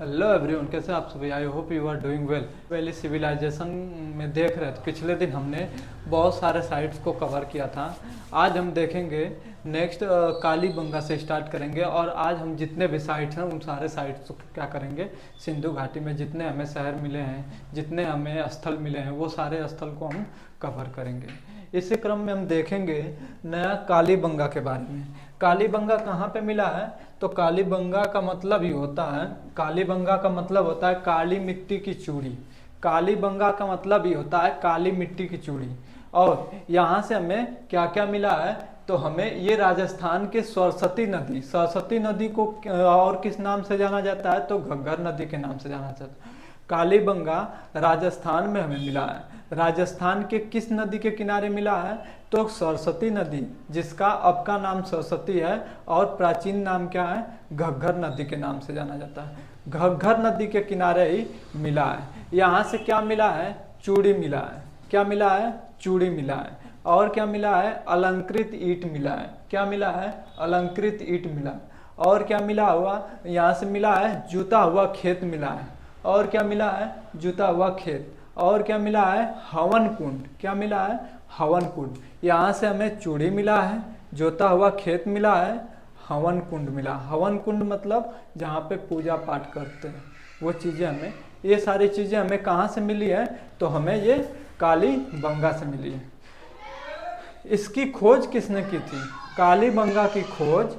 Hello everyone, कैसे आप सभी। I hope you are doing well. पहले सिविलाइजेशन में देख रहे थे, पिछले दिन हमने बहुत सारे साइट्स को कवर किया था। आज हम देखेंगे नेक्स्ट कालीबंगा से स्टार्ट करेंगे और आज हम जितने भी साइट्स हैं उन सारे साइट्स को क्या करेंगे, सिंधु घाटी में जितने हमें शहर मिले हैं, जितने हमें स्थल मिले हैं, वो सारे स्थल को हम कवर करेंगे। इसी क्रम में हम देखेंगे नया कालीबंगा के बारे में। कालीबंगा कहाँ पे मिला है, तो कालीबंगा का मतलब ही होता है, कालीबंगा का मतलब होता है काली मिट्टी की चूड़ी। कालीबंगा का मतलब ही होता है काली मिट्टी की चूड़ी। और यहाँ से हमें क्या क्या मिला है, तो हमें ये राजस्थान के सरस्वती नदी को और किस नाम से जाना जाता है, तो घग्गर नदी के नाम से जाना जाता है। कालीबंगा राजस्थान में हमें मिला है। राजस्थान के किस नदी के किनारे मिला है, तो सरस्वती नदी, जिसका अब का नाम सरस्वती है और प्राचीन नाम क्या है, घग्गर नदी के नाम से जाना जाता है। घग्गर नदी के किनारे ही मिला है। यहाँ से क्या मिला है, चूड़ी मिला है। क्या मिला है, चूड़ी मिला है। और क्या मिला है, अलंकृत ईंट मिला है। क्या मिला है, अलंकृत ईंट मिला। और क्या मिला हुआ, यहाँ से मिला है जूता हुआ खेत मिला है। और क्या मिला है, जूता हुआ खेत। और क्या मिला है, हवन कुंड। क्या मिला है, हवन कुंड। यहाँ से हमें चूड़ी मिला है, जोता हुआ खेत मिला है, हवन कुंड मिला। हवन कुंड मतलब जहाँ पे पूजा पाठ करते हैं, वो चीज़ें हमें, ये सारी चीज़ें हमें कहाँ से मिली है, तो हमें ये कालीबंगा से मिली है। इसकी खोज किसने की थी, कालीबंगा की खोज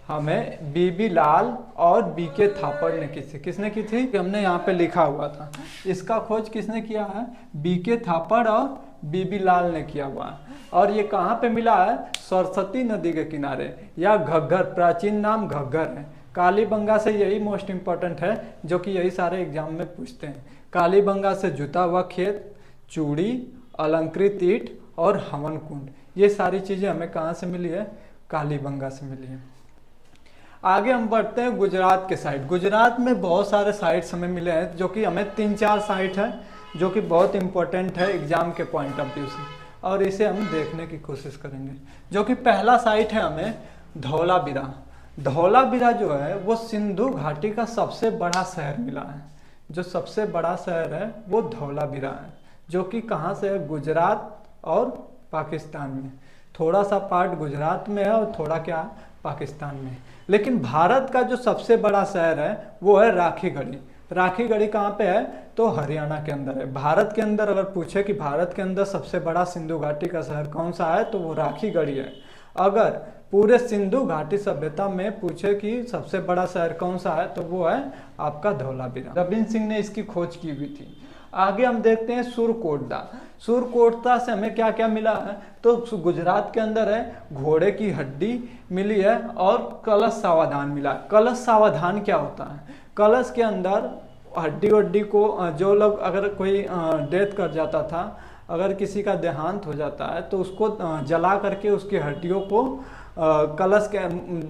हमें बीबी लाल और बीके थापड़ ने की थी। किसने की थी, हमने यहाँ पे लिखा हुआ था। इसका खोज किसने किया है, बीके थापड़ और बीबी लाल ने किया हुआ है। और ये कहाँ पे मिला है, सरस्वती नदी के किनारे, या घग्गर, प्राचीन नाम घग्गर है। कालीबंगा से यही मोस्ट इम्पोर्टेंट है, जो कि यही सारे एग्जाम में पूछते हैं। कालीबंगा से जुता हुआ खेत, चूड़ी, अलंकृत ईंट और हवन कुंड, ये सारी चीज़ें हमें कहाँ से मिली है, कालीबंगा से मिली है। आगे हम बढ़ते हैं गुजरात के साइड। गुजरात में बहुत सारे साइट्स हमें मिले हैं, जो कि हमें 3-4 साइट है जो कि बहुत इंपॉर्टेंट है एग्जाम के पॉइंट ऑफ व्यू से, और इसे हम देखने की कोशिश करेंगे। जो कि पहला साइट है हमें धौलावीरा। धौलावीरा जो है वो सिंधु घाटी का सबसे बड़ा शहर मिला है। जो सबसे बड़ा शहर है वो धौलावीरा है, जो कि कहाँ से है, गुजरात और पाकिस्तान में। थोड़ा सा पार्ट गुजरात में है और थोड़ा क्या पाकिस्तान में। लेकिन भारत का जो सबसे बड़ा शहर है वो है राखीगढ़ी। राखीगढ़ी कहाँ पे है, तो हरियाणा के अंदर है। भारत के अंदर अगर पूछे कि भारत के अंदर सबसे बड़ा सिंधु घाटी का शहर कौन सा है, तो वो राखीगढ़ी है। अगर पूरे सिंधु घाटी सभ्यता में पूछे कि सबसे बड़ा शहर कौन सा है, तो वो है आपका धौलावीरा। रविंद्र सिंह ने इसकी खोज की हुई थी। आगे हम देखते हैं सुरकोटदा। सुरकोटदा से हमें क्या क्या मिला है, तो गुजरात के अंदर है, घोड़े की हड्डी मिली है और कलश सावधान मिला। कलश सावधान क्या होता है, कलश के अंदर हड्डी वड्डी को, जो लोग अगर कोई डेथ कर जाता था, अगर किसी का देहांत हो जाता है, तो उसको जला करके उसकी हड्डियों को कलश के,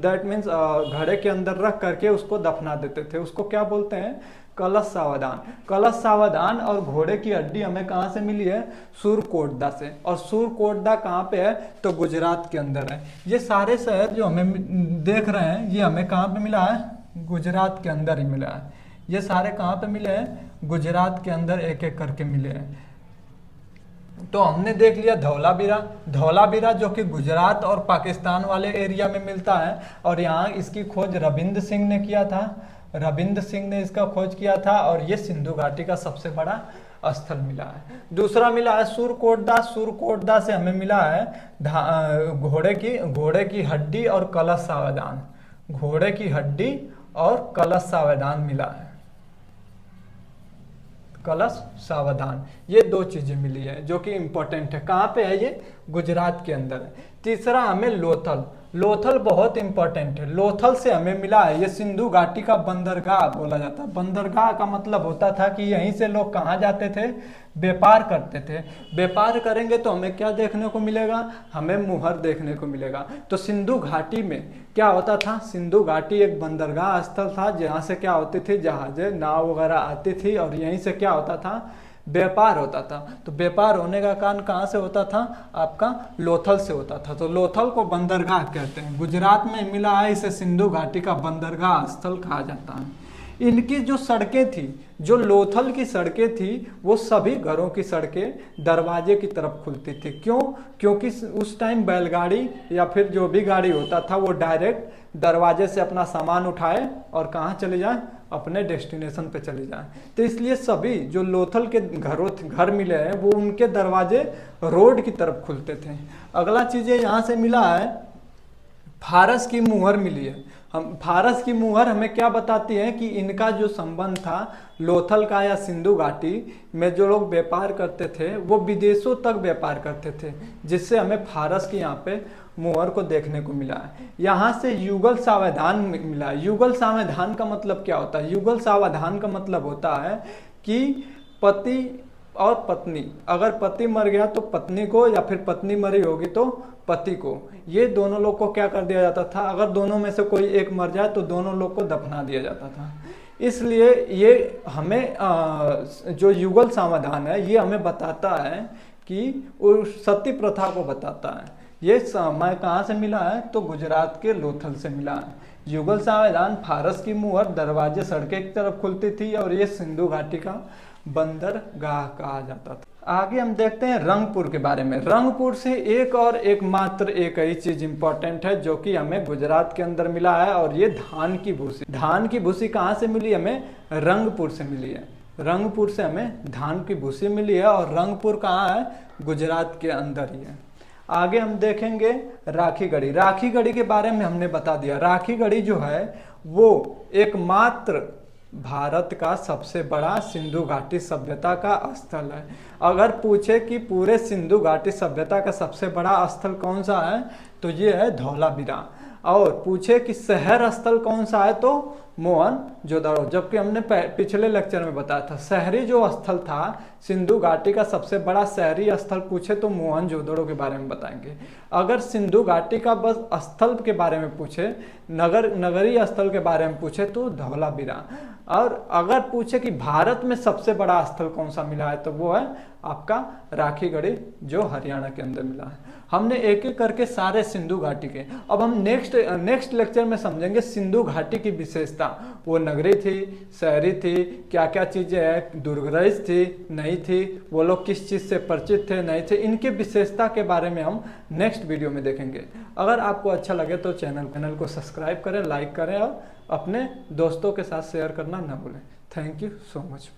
दैट मीन्स घड़े के अंदर रख करके उसको दफना देते थे। उसको क्या बोलते हैं, कलश सावधान। कलश सावधान और घोड़े की हड्डी हमें कहाँ से मिली है, सुरकोटदा से। और सुरकोटदा कहाँ पे है, तो गुजरात के अंदर है। ये सारे शहर जो हमें देख रहे हैं, ये हमें कहाँ पे मिला है, गुजरात के अंदर ही मिला है। ये सारे कहाँ पे मिले हैं, गुजरात के अंदर एक एक करके मिले हैं। तो हमने देख लिया धौलावीरा। धौलावीरा जो कि गुजरात और पाकिस्तान वाले एरिया में मिलता है, और यहाँ इसकी खोज रविंद्र सिंह ने किया था। रविंद्र सिंह ने इसका खोज किया था, और ये सिंधु घाटी का सबसे बड़ा स्थल मिला है। दूसरा मिला है सुरकोटदा। सुरकोटदा से हमें मिला है घोड़े की हड्डी और कलश सावधान। घोड़े की हड्डी और कलश सावधान मिला है, कलश सावधान। ये 2 चीजें मिली है जो कि इंपॉर्टेंट है। कहाँ पे है ये, गुजरात के अंदर है। तीसरा हमें लोथल। लोथल बहुत इंपॉर्टेंट है। लोथल से हमें मिला है, ये सिंधु घाटी का बंदरगाह बोला जाता है। बंदरगाह का मतलब होता था कि यहीं से लोग कहाँ जाते थे, व्यापार करते थे। व्यापार करेंगे तो हमें क्या देखने को मिलेगा, हमें मुहर देखने को मिलेगा। तो सिंधु घाटी में क्या होता था, सिंधु घाटी एक बंदरगाह स्थल था, जहाँ से क्या होती थी, जहाजें, नाव वगैरह आती थी, और यहीं से क्या होता था, व्यापार होता था। तो व्यापार होने का कारण कहाँ से होता था, आपका लोथल से होता था। तो लोथल को बंदरगाह कहते हैं। गुजरात में मिला है, इसे सिंधु घाटी का बंदरगाह स्थल कहा जाता है। इनकी जो सड़कें थी, जो लोथल की सड़कें थी, वो सभी घरों की सड़कें दरवाजे की तरफ खुलती थी। क्यों? क्योंकि उस टाइम बैलगाड़ी या फिर जो भी गाड़ी होता था वो डायरेक्ट दरवाजे से अपना सामान उठाए और कहाँ चले जाए, अपने डेस्टिनेशन पे चले जाएं। तो इसलिए सभी जो लोथल के घर मिले हैं वो उनके दरवाजे रोड की तरफ खुलते थे। अगला चीज़ यहाँ से मिला है, फारस की मुहर मिली है। हम फारस की मुहर हमें क्या बताती है कि इनका जो संबंध था लोथल का या सिंधु घाटी में जो लोग व्यापार करते थे वो विदेशों तक व्यापार करते थे, जिससे हमें फारस की यहाँ पे मुहर को देखने को मिला है। यहाँ से युगल सावधान मिला है। युगल सावधान का मतलब क्या होता है? युगल सावधान का मतलब होता है कि पति और पत्नी, अगर पति मर गया तो पत्नी को, या फिर पत्नी मरी होगी तो पति को, ये दोनों लोग को क्या कर दिया जाता था, अगर दोनों में से कोई एक मर जाए तो दोनों लोग को दफना दिया जाता था। इसलिए ये हमें जो युगल समाधान है ये हमें बताता है कि सती प्रथा को बताता है। ये समय कहाँ से मिला है? तो गुजरात के लोथल से मिला है। युगल सावधान, फारस की मुहर, दरवाजे सड़कें की तरफ खुलती थी, और ये सिंधु घाटी का बंदरगाह कहा जाता था। आगे हम देखते हैं रंगपुर के बारे में। रंगपुर से एकमात्र एक ही चीज इंपॉर्टेंट है जो कि हमें गुजरात के अंदर मिला है, और ये धान की भूसी। धान की भूसी कहाँ से मिली? हमें रंगपुर से मिली है। रंगपुर से हमें धान की भूसी मिली है, और रंगपुर कहाँ है? गुजरात के अंदर ही है। आगे हम देखेंगे राखी गढ़ी। राखी गढ़ी के बारे में हमने बता दिया। राखी गढ़ी जो है वो एकमात्र भारत का सबसे बड़ा सिंधु घाटी सभ्यता का स्थल है। अगर पूछे कि पूरे सिंधु घाटी सभ्यता का सबसे बड़ा स्थल कौन सा है तो ये है धौलावीरा, और पूछे कि शहर स्थल कौन सा है तो मोहनजोदड़ो। जबकि हमने पिछले लेक्चर में बताया था शहरी जो स्थल था सिंधु घाटी का सबसे बड़ा शहरी स्थल पूछे तो मोहनजोदड़ो के बारे में बताएंगे। अगर सिंधु घाटी का बस स्थल के बारे में पूछे, नगरीय स्थल के बारे में पूछे तो धौलावीरा। और अगर पूछे कि भारत में सबसे बड़ा स्थल कौन सा मिला है तो वो है आपका राखी गढ़ी, जो हरियाणा के अंदर मिला है। हमने एक एक करके सारे सिंधु घाटी के, अब हम नेक्स्ट लेक्चर में समझेंगे सिंधु घाटी की विशेषता। वो नगरी थी, शहरी थी, क्या क्या चीजें है, दुर्गराइज थी, नहीं थी, वो लोग किस चीज से परिचित थे, नहीं थे, इनकी विशेषता के बारे में हम नेक्स्ट वीडियो में देखेंगे। अगर आपको अच्छा लगे तो चैनल को सब्सक्राइब करें, लाइक करें, और अपने दोस्तों के साथ शेयर करना ना भूलें। Thank you so much.